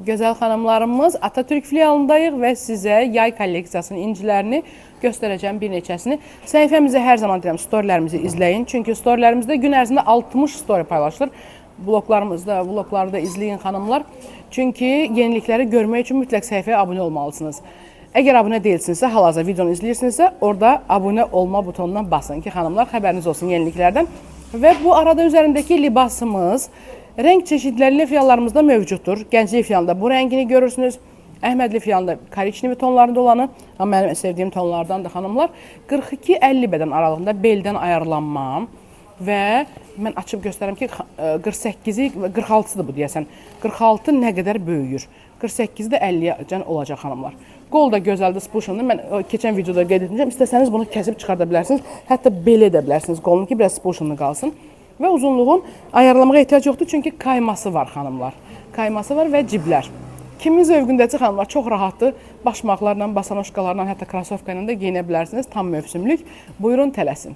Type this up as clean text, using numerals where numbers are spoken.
Gözəl xanımlarımız, Atatürk filialındayıq və sizə yay kolleksiyasının incilərini göstərəcəm bir neçəsini. Səhifəmizə hər zaman deyirəm, storylərimizi izləyin. Çünki storylərimizdə gün ərzində 60 story paylaşılır. Vlogları da izləyin xanımlar. Çünki yenilikləri görmək üçün mütləq səhifəyə abunə olmalısınız. Əgər abunə deyilsinizsə, hal-hazırda videonu izləyirsinizsə, orada abunə olma butonuna basın ki, xanımlar, xəbəriniz olsun yeniliklərdən. Və bu arada üzərindəki libasımız rəng çeşidləri fiyallarımızda mövcuddur. Gənclik fiyalında bu rəngini görürsünüz. Əhmədli fiyalında korичневый tonlarında olanı, amma mənim sevdiyim tonlardan da xanımlar 42-50 bədən aralığında beldən ayarlanma və mən açıb göstərəm ki, 48-i, 46-dır bu deyəsən. 46 nə qədər böyüyür. 48 də 50-yə olacaq xanımlar. Qol da gözəldir, spuşundur. Mən keçən videoda qeyd etmişəm. İstəsəniz bunu kəsib çıxarda bilərsiniz. Hətta belə edə bilərsiniz qolunu ki, biraz spuşunlu qalsın. Və uzunluğun ayarlamağa ehtiyac yoxdur, çünki kayması var xanımlar. Kayması var və ciblər. Kimin zövqündəci xanımlar çox rahatdır. Başmaqlarla, basanoşkalarla, hətta krasovka ilə də geyinə bilərsiniz. Tam mövsümlük. Buyurun, tələsin.